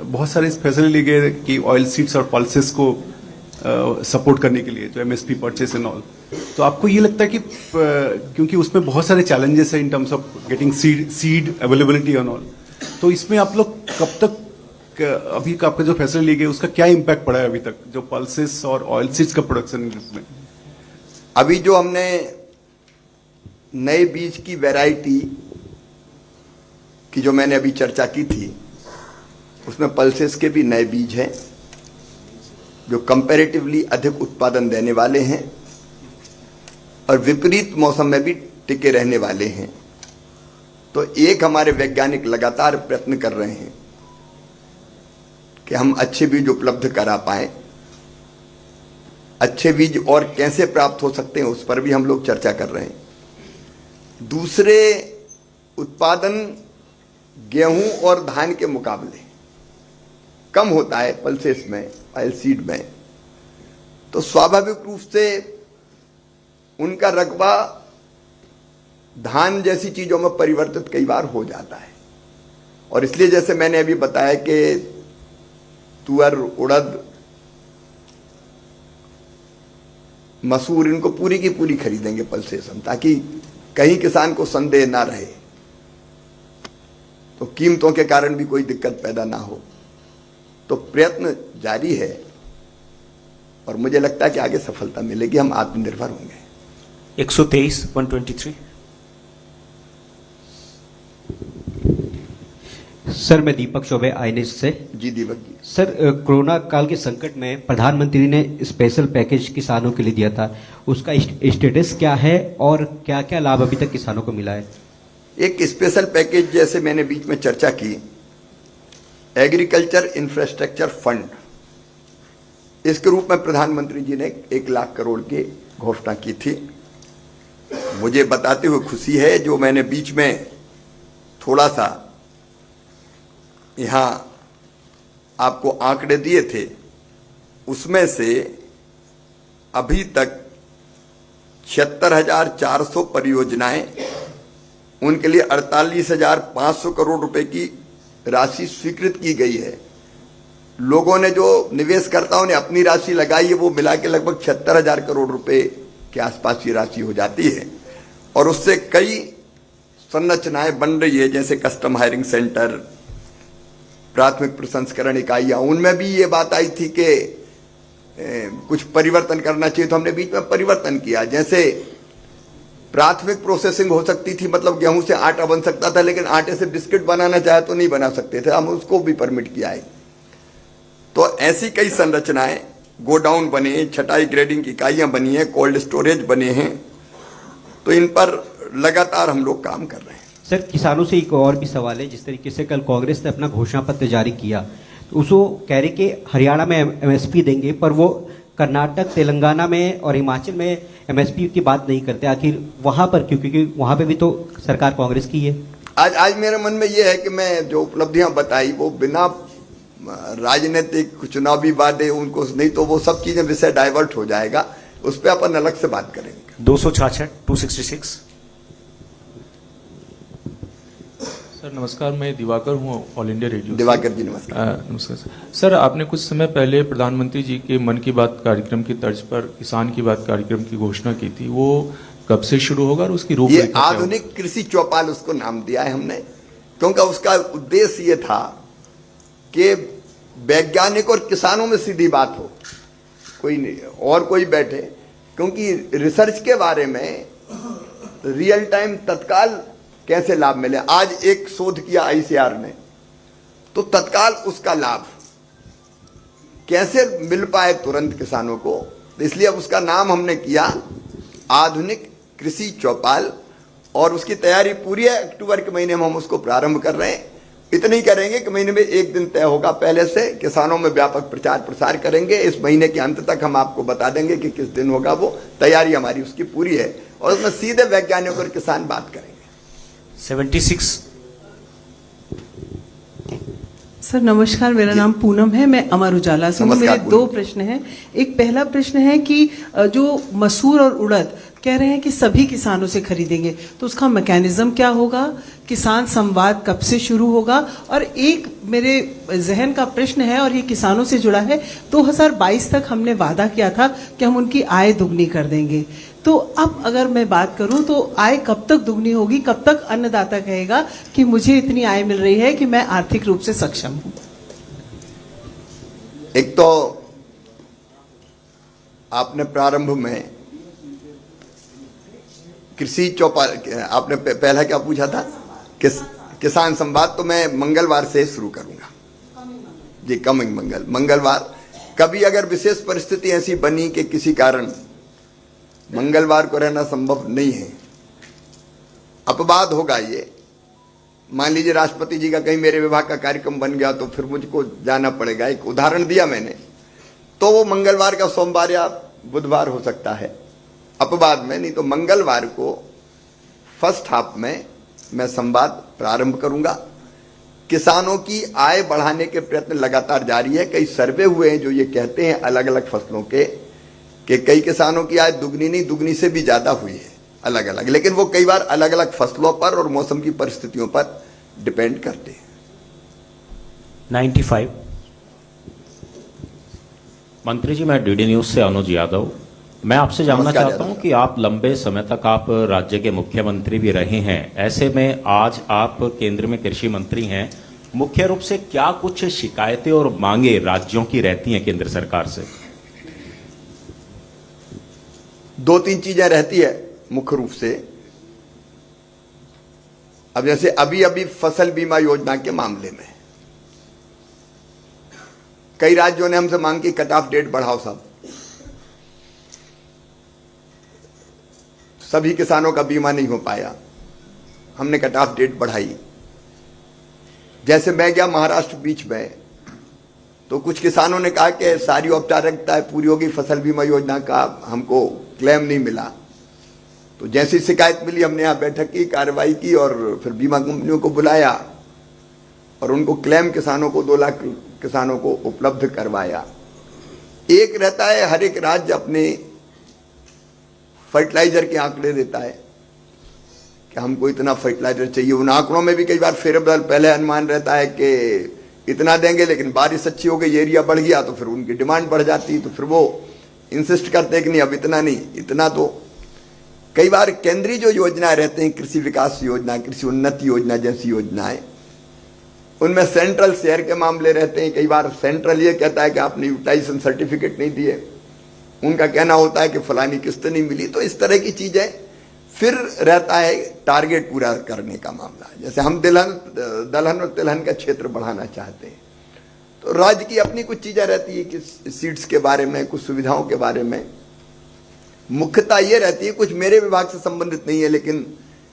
बहुत सारे इस फैसले लिए गए कि ऑयल सीड्स और पल्सेस को सपोर्ट करने के लिए जो एमएसपी परचेस एंड ऑल, तो आपको ये लगता है कि क्योंकि उसमें बहुत सारे चैलेंजेस हैं in terms of getting seed availability and all, तो इसमें आप लोग कब तक अभी का आपके जो फैसले लिए गए उसका क्या इम्पैक्ट पड़ा है अभी तक जो पल्सेस और ऑयल सीड्स का प्रोडक्शन में? अभी जो हमने नए बीज की वैरायटी की जो मैंने अभी चर्चा की थी, उसमें पल्सेस के भी नए बीज हैं जो कंपैरेटिवली अधिक उत्पादन देने वाले हैं और विपरीत मौसम में भी टिके रहने वाले हैं। तो एक हमारे वैज्ञानिक लगातार प्रयत्न कर रहे हैं कि हम अच्छे बीज उपलब्ध करा पाएं। अच्छे बीज और कैसे प्राप्त हो सकते हैं उस पर भी हम लोग चर्चा कर रहे हैं। दूसरे उत्पादन गेहूं और धान के मुकाबले कम होता है पल्सेस में, ऑयल सीड में, तो स्वाभाविक रूप से उनका रकबा धान जैसी चीजों में परिवर्तित कई बार हो जाता है। और इसलिए जैसे मैंने अभी बताया कि तुअर, उड़द, मसूर, इनको पूरी की पूरी खरीदेंगे पल्सेस हम, ताकि कहीं किसान को संदेह ना रहे, तो कीमतों के कारण भी कोई दिक्कत पैदा ना हो। तो प्रयत्न जारी है और मुझे लगता है कि आगे सफलता मिलेगी, हम आत्मनिर्भर होंगे। 123 123। सर, मैं दीपक चौबे आईएनएस से। जी दीपक जी। सर, कोरोना काल के संकट में प्रधानमंत्री ने स्पेशल पैकेज किसानों के लिए दिया था, उसका स्टेटस क्या है और क्या क्या लाभ अभी तक किसानों को मिला है? एक स्पेशल पैकेज जैसे मैंने बीच में चर्चा की, एग्रीकल्चर इंफ्रास्ट्रक्चर फंड, इसके रूप में प्रधानमंत्री जी ने 1 लाख करोड़ की घोषणा की थी। मुझे बताते हुए खुशी है, जो मैंने बीच में थोड़ा सा यहां आपको आंकड़े दिए थे, उसमें से अभी तक 76,400 परियोजनाएं, उनके लिए 48,500 करोड़ रुपए की राशि स्वीकृत की गई है। लोगों ने, जो निवेशकर्ताओं ने अपनी राशि लगाई है, वो मिला के लगभग 76,000 करोड़ रुपए के आसपास की राशि हो जाती है। और उससे कई संरचनाएं बन रही है, जैसे कस्टम हायरिंग सेंटर, प्राथमिक प्रसंस्करण इकाइयां, उनमें भी ये बात आई थी कि कुछ परिवर्तन करना चाहिए, तो हमने बीच में परिवर्तन किया। जैसे प्राथमिक प्रोसेसिंग हो सकती थी, मतलब गेहूं से आटा बन सकता था, लेकिन आटे से बिस्किट बनाना चाहे तो नहीं बना सकते थे, हम उसको भी परमिट किया है। तो ऐसी कई संरचनाएं, गोडाउन बने, छटाई ग्रेडिंग की इकाइयां बनी हैं, कोल्ड स्टोरेज बने हैं, तो इन पर लगातार हम लोग काम कर रहे हैं। सर, किसानों से एक और भी सवाल है। जिस तरीके से कल कांग्रेस ने अपना घोषणा पत्र जारी किया, तो उसको कह रहे कि हरियाणा में एमएसपी देंगे, पर वो कर्नाटक, तेलंगाना में और हिमाचल में एमएसपी की बात नहीं करते। आखिर वहां पर क्यों? क्योंकि वहां पे भी तो सरकार कांग्रेस की है। आज मेरे मन में यह है कि मैं जो उपलब्धियां बताई वो बिना राजनीतिक चुनावी वादे, उनको नहीं, तो वो सब चीजें विषय डाइवर्ट हो जाएगा, उस पर अपन अलग से बात करेंगे। 266 266। सर नमस्कार, मैं दिवाकर हूँ, ऑल इंडिया रेडियो। दिवाकर जी नमस्कार। नमस्कार सर, आपने कुछ समय पहले प्रधानमंत्री जी के मन की बात कार्यक्रम की तर्ज पर किसान की बात कार्यक्रम की घोषणा की थी, वो कब से शुरू होगा और उसकी ये रूपरेखा? आधुनिक कृषि चौपाल उसको नाम दिया है हमने, क्योंकि उसका उद्देश्य ये था कि वैज्ञानिक और किसानों में सीधी बात हो, कोई नहीं और कोई बैठे, क्योंकि रिसर्च के बारे में रियल टाइम तत्काल कैसे लाभ मिले। आज एक शोध किया आईसीआर ने, तो तत्काल उसका लाभ कैसे मिल पाए तुरंत किसानों को, इसलिए अब उसका नाम हमने किया आधुनिक कृषि चौपाल, और उसकी तैयारी पूरी है। अक्टूबर के महीने में हम उसको प्रारंभ कर रहे हैं। इतनी करेंगे कि महीने में एक दिन तय होगा पहले से, किसानों में व्यापक प्रचार प्रसार करेंगे। इस महीने के अंत तक हम आपको बता देंगे कि किस दिन होगा, वो तैयारी हमारी उसकी पूरी है, और उसमें सीधे वैज्ञानिक और किसान बात करेंगे। 76। सर नमस्कार, मेरा नाम पूनम है, मैं अमर उजाला से हूँ। नमस्कार, मेरे दो पूनम। प्रश्न हैं। एक पहला प्रश्न है कि जो मसूर और उड़द कह रहे हैं कि सभी किसानों से खरीदेंगे, तो उसका मैकेनिज्म क्या होगा? किसान संवाद कब से शुरू होगा? और एक मेरे जहन का प्रश्न है और ये किसानों से जुड़ा है। 2022 तक हमने वादा किया था कि हम उनकी आय दुगनी कर देंगे, तो अब अगर मैं बात करूं तो आय कब तक दुगनी होगी? कब तक अन्नदाता कहेगा कि मुझे इतनी आय मिल रही है कि मैं आर्थिक रूप से सक्षम हूं? एक तो आपने प्रारंभ में कृषि चौपाल, आपने पहला क्या पूछा था? किसान संवाद, तो मैं मंगलवार से शुरू करूंगा जी, कमिंग मंगलवार। कभी अगर विशेष परिस्थिति ऐसी बनी कि किसी कारण मंगलवार को रहना संभव नहीं है, अपवाद होगा ये, मान लीजिए राष्ट्रपति जी का कहीं मेरे विभाग का कार्यक्रम बन गया तो फिर मुझको जाना पड़ेगा, एक उदाहरण दिया मैंने, तो वो मंगलवार का सोमवार या बुधवार हो सकता है, अपवाद में। नहीं तो मंगलवार को फर्स्ट हाफ में मैं संवाद प्रारंभ करूंगा। किसानों की आय बढ़ाने के प्रयत्न लगातार जारी है। कई सर्वे हुए हैं जो ये कहते हैं अलग अलग फसलों के कि कई किसानों की आय दुगनी नहीं, दुगनी से भी ज्यादा हुई है अलग अलग, लेकिन वो कई बार अलग अलग फसलों पर और मौसम की परिस्थितियों पर डिपेंड करते हैं। 95। मंत्री जी, मैं डीडी न्यूज से अनुज यादव। मैं आपसे जानना नमस्कार चाहता हूं कि आप लंबे समय तक आप राज्य के मुख्यमंत्री भी रहे हैं, ऐसे में आज आप केंद्र में कृषि मंत्री हैं, मुख्य रूप से क्या कुछ शिकायतें और मांगे राज्यों की रहती हैं केंद्र सरकार से? दो तीन चीजें रहती है मुख्य रूप से। अब जैसे अभी फसल बीमा योजना के मामले में कई राज्यों ने हमसे मांग की कट ऑफ डेट बढ़ाओ साहब, सभी किसानों का बीमा नहीं हो पाया, हमने कट ऑफ डेट बढ़ाई। जैसे मैं गया महाराष्ट्र बीच में, तो कुछ किसानों ने कहा कि सारी औपचारिकताएं पूरी होगी, फसल बीमा योजना का हमको क्लेम नहीं मिला। तो जैसी शिकायत मिली हमने यहाँ बैठक की, कार्रवाई की और फिर बीमा कंपनियों को बुलाया और उनको क्लेम किसानों को 2 लाख किसानों को उपलब्ध करवाया। एक रहता है हर एक राज्य अपने फर्टिलाइजर के आंकड़े देता है कि हमको इतना फर्टिलाइजर चाहिए। उन आंकड़ों में भी कई बार फेरबदल, पहले अनुमान रहता है कि इतना देंगे, लेकिन बारिश अच्छी हो गई, एरिया बढ़ गया तो फिर उनकी डिमांड बढ़ जाती, तो फिर वो इंसिस्ट करते हैं कि नहीं अब इतना नहीं, इतना। तो कई बार केंद्रीय जो योजनाएं रहते हैं, कृषि विकास योजना, कृषि उन्नति योजना जैसी योजनाएं, उनमें सेंट्रल शेयर के मामले रहते हैं। कई बार सेंट्रल ये कहता है कि आपने यूटिलाइजेशन सर्टिफिकेट नहीं दिए, उनका कहना होता है कि फलानी किस्त नहीं मिली। तो इस तरह की चीजें। फिर रहता है टारगेट पूरा करने का मामला, जैसे हम दलहन और तिलहन का क्षेत्र बढ़ाना चाहते हैं, तो राज्य की अपनी कुछ चीजें रहती है कि सीड्स के बारे में, कुछ सुविधाओं के बारे में। मुख्यता ये रहती है, कुछ मेरे विभाग से संबंधित नहीं है, लेकिन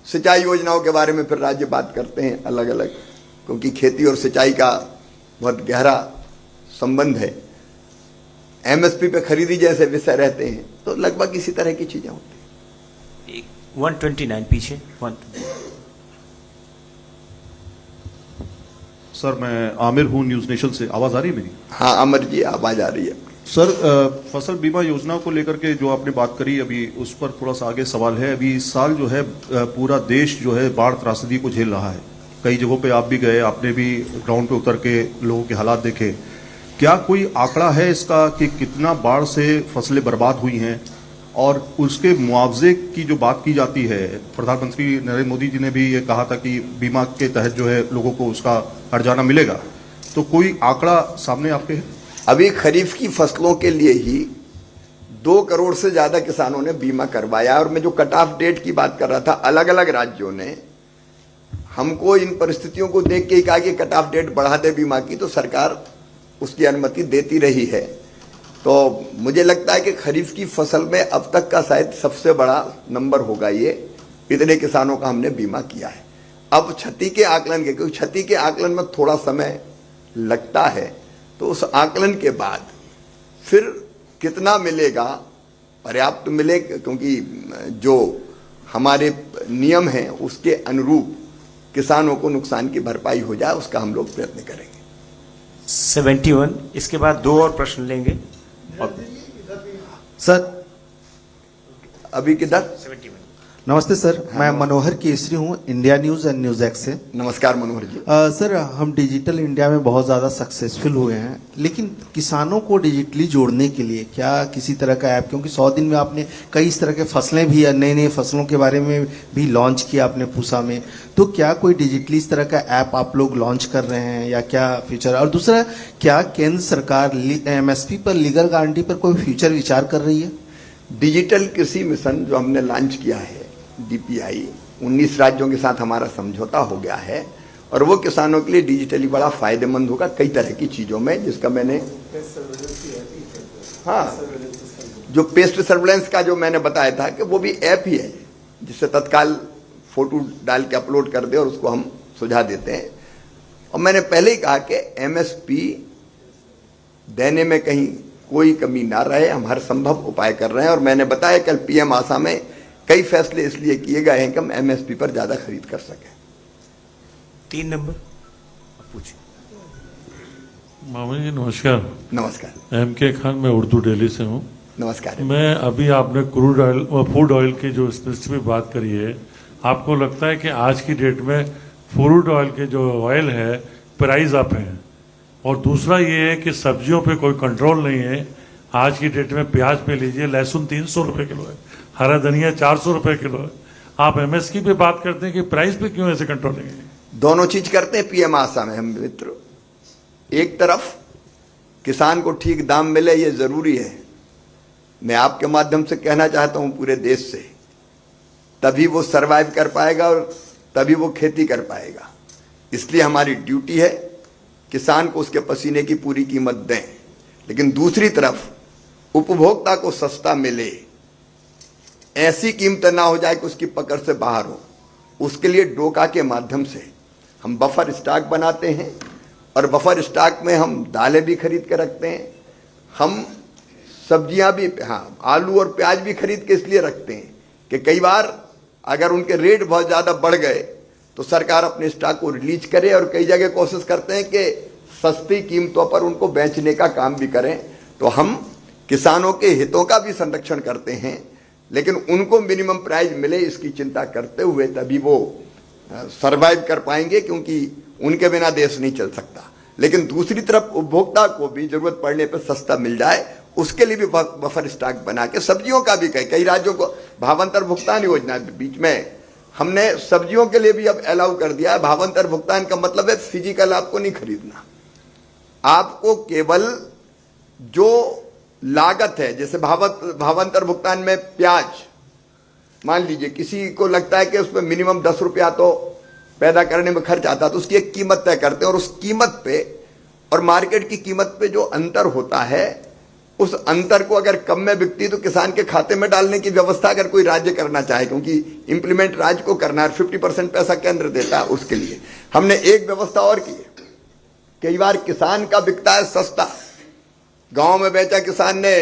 सिंचाई योजनाओं के बारे में फिर राज्य बात करते हैं अलग अलग, क्योंकि खेती और सिंचाई का बहुत गहरा संबंध है। एमएसपी पे खरीदी जैसे विषय रहते हैं, तो लगभग इसी तरह की चीजें होती हैं। 129 पीछे। सर मैं आमिर हूँ न्यूज नेशन से। आवाज आ रही है मेरी? हाँ अमर जी, आवाज आ रही है। सर फसल बीमा योजना को लेकर के जो आपने बात करी, अभी उस पर थोड़ा सा आगे सवाल है। अभी इस साल जो है पूरा देश जो है बाढ़ त्रासदी को झेल रहा है। कई जगहों पे आप भी गए, आपने भी ग्राउंड पे उतर के लोगों के हालात देखे। क्या कोई आंकड़ा है इसका कि कितना बाढ़ से फसलें बर्बाद हुई हैं, और उसके मुआवजे की जो बात की जाती है, प्रधानमंत्री नरेंद्र मोदी जी ने भी ये कहा था कि बीमा के तहत जो है लोगों को उसका हर्जाना मिलेगा, तो कोई आंकड़ा सामने आपके है? अभी खरीफ की फसलों के लिए ही 2 करोड़ से ज्यादा किसानों ने बीमा करवाया। और मैं जो कट ऑफ डेट की बात कर रहा था, अलग अलग राज्यों ने हमको इन परिस्थितियों को देख के ही कहा कि कट ऑफ डेट बढ़ा दे बीमा की, तो सरकार उसकी अनुमति देती रही है। तो मुझे लगता है कि खरीफ की फसल में अब तक का शायद सबसे बड़ा नंबर होगा ये, इतने किसानों का हमने बीमा किया है। अब क्षति के आकलन के, क्योंकि क्षति के आकलन में थोड़ा समय लगता है, तो उस आकलन के बाद फिर कितना मिलेगा, पर्याप्त मिले, क्योंकि जो हमारे नियम हैं उसके अनुरूप किसानों को नुकसान की भरपाई हो जाए, उसका हम लोग प्रयत्न करेंगे। 71। इसके बाद 2 और प्रश्न लेंगे। सर अभी किधर? 71। नमस्ते सर, मैं मनोहर केसरी हूँ, India news and news x से। नमस्कार मनोहर जी। सर, हम डिजिटल इंडिया में बहुत ज़्यादा सक्सेसफुल हुए हैं, लेकिन किसानों को डिजिटली जोड़ने के लिए क्या किसी तरह का ऐप, क्योंकि 100 दिन में आपने कई इस तरह के फसलें भी, नई नई फसलों के बारे में भी लॉन्च किया आपने पूसा में, तो क्या कोई डिजिटली इस तरह का ऐप आप लोग लॉन्च कर रहे हैं या क्या फ्यूचर? और दूसरा, क्या केंद्र सरकार एमएसपी पर लीगल गारंटी पर कोई फ्यूचर विचार कर रही है? डिजिटल कृषि मिशन जो हमने लॉन्च किया है, डीपीआई, 19 राज्यों के साथ हमारा समझौता हो गया है और वो किसानों के लिए डिजिटली बड़ा फायदेमंद होगा कई तरह की चीजों में, जिसका मैंने जो पेस्ट सर्वेलेंस का जो मैंने बताया था कि वो भी ऐप ही है जिससे तत्काल फोटो डाल के अपलोड कर दे और उसको हम सुझा देते हैं। और मैंने पहले ही कहा कि एमएसपी देने में कहीं कोई कमी ना रहे, हम हर संभव उपाय कर रहे हैं। और मैंने बताया कल पीएम आशा में कई फैसले इसलिए किए गए हैं कि हम एमएसपी पर ज्यादा खरीद कर सकें। 3 नंबर पूछिए। मामूली जी नमस्कार। नमस्कार। एम के खान, मैं उर्दू दिल्ली से हूँ। नमस्कार। मैं अभी आपने क्रूड ऑयल और फूड ऑयल की जो स्पेसिफिक बात करी है, आपको लगता है कि आज की डेट में फूड ऑयल के जो ऑयल है प्राइस अप है? और दूसरा ये है कि सब्जियों पे कोई कंट्रोल नहीं है। आज की डेट में प्याज पे लीजिए, लहसुन 300 रुपए किलो है, हरा धनिया 400 रुपए किलो है। आप एमएसपी पे बात करते हैं कि प्राइस पे क्यों ऐसे कंट्रोल नहीं है? दोनों चीज करते हैं पीएम आशा में हम मित्र। एक तरफ किसान को ठीक दाम मिले, ये जरूरी है। मैं आपके माध्यम से कहना चाहता हूं पूरे देश से, तभी वो सरवाइव कर पाएगा और तभी वो खेती कर पाएगा। इसलिए हमारी ड्यूटी है किसान को उसके पसीने की पूरी कीमत दें, लेकिन दूसरी तरफ उपभोक्ता को सस्ता मिले, ऐसी कीमत ना हो जाए कि उसकी पकड़ से बाहर हो। उसके लिए डोका के माध्यम से हम बफर स्टॉक बनाते हैं और बफर स्टॉक में हम दालें भी खरीद के रखते हैं, हम सब्जियां भी, हाँ, आलू और प्याज भी खरीद के इसलिए रखते हैं कि कई बार अगर उनके रेट बहुत ज्यादा बढ़ गए तो सरकार अपने स्टॉक को रिलीज करे, और कई जगह कोशिश करते हैं कि सस्ती कीमतों पर उनको बेचने का काम भी करें। तो हम किसानों के हितों का भी संरक्षण करते हैं, लेकिन उनको मिनिमम प्राइस मिले इसकी चिंता करते हुए तभी वो सरवाइव कर पाएंगे, क्योंकि उनके बिना देश नहीं चल सकता। लेकिन दूसरी तरफ उपभोक्ता को भी जरूरत पड़ने पर सस्ता मिल जाए, उसके लिए भी बफर स्टॉक बना के, सब्जियों का भी कई राज्यों को भावांतर भुगतान योजना बीच में हमने सब्जियों के लिए भी अब अलाउ कर दिया है। भावांतर भुगतान का मतलब है फिजिकल आपको नहीं खरीदना, आपको केवल जो लागत है, जैसे भावांतर भुगतान में प्याज, मान लीजिए किसी को लगता है कि उसमें मिनिमम 10 रुपया तो पैदा करने में खर्च आता है, तो उसकी एक कीमत तय करते हैं और उस कीमत पे और मार्केट की कीमत पे जो अंतर होता है, उस अंतर को अगर कम में बिकती तो किसान के खाते में डालने की व्यवस्था अगर कोई राज्य करना चाहे, क्योंकि इंप्लीमेंट राज्य को करना है, 50% पैसा केंद्र देता है, उसके लिए हमने एक व्यवस्था और की है। कई बार किसान का बिकता है सस्ता, गांव में बेचा किसान ने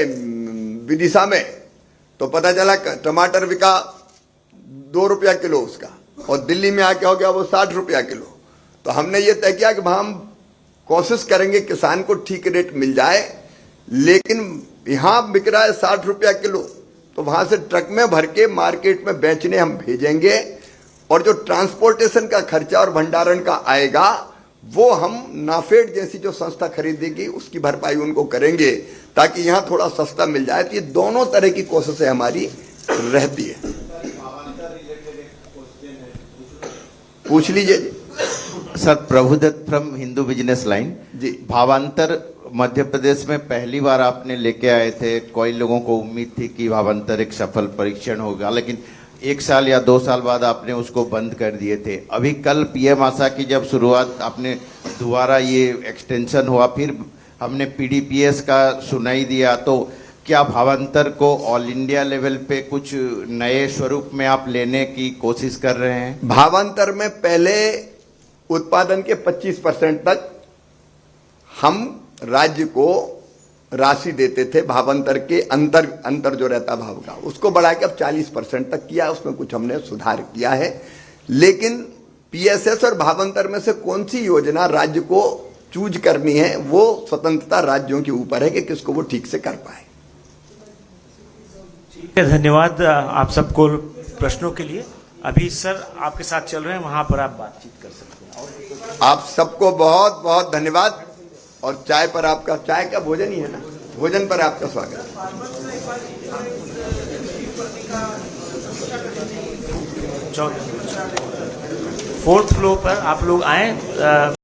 विदिशा में, तो पता चला टमाटर बिका 2 रुपया किलो उसका, और दिल्ली में आके हो गया वो 60 रुपया किलो। तो हमने ये तय किया कि हम कोशिश करेंगे किसान को ठीक रेट मिल जाए, लेकिन यहां बिक रहा है 60 रुपया किलो, तो वहां से ट्रक में भर के मार्केट में बेचने हम भेजेंगे, और जो ट्रांसपोर्टेशन का खर्चा और भंडारण का आएगा वो हम नाफेड जैसी जो संस्था खरीदेगी उसकी भरपाई उनको करेंगे, ताकि यहां थोड़ा सस्ता मिल जाए। तो ये दोनों तरह की कोशिशें हमारी रहती है। पूछ लीजिए जी। Sir, Prabhudatt from Hindu Business Line ji. Bhavantar Madhya प्रदेश में पहली बार आपने लेके आए थे, कई लोगों को उम्मीद थी कि भावांतर एक सफल परीक्षण होगा, लेकिन 1 साल या 2 साल बाद आपने उसको बंद कर दिए थे। अभी कल पीएम आशा की जब शुरुआत आपने दोबारा ये एक्सटेंशन हुआ, फिर हमने पीडीपीएस का सुनाई दिया, तो क्या भावांतर को ऑल इंडिया लेवल पे कुछ नए स्वरूप में आप लेने की कोशिश कर रहे हैं? भावांतर में पहले उत्पादन के 25% तक हम राज्य को राशि देते थे, भावांतर के अंतर जो रहता भाव का, उसको बढ़ा के अब 40% तक किया। उसमें कुछ हमने सुधार किया है, लेकिन पीएसएस और भावांतर में से कौन सी योजना राज्य को चूज करनी है वो स्वतंत्रता राज्यों के ऊपर है कि किसको वो ठीक से कर पाए। ठीक है, धन्यवाद आप सबको प्रश्नों के लिए। अभी सर आपके साथ चल रहे हैं, वहां पर आप बातचीत कर सकते हैं। आप सबको बहुत बहुत धन्यवाद। और चाय पर आपका, चाय का भोजन ही है ना, भोजन पर आपका स्वागत है। 4th फ्लोर पर आप लोग आए।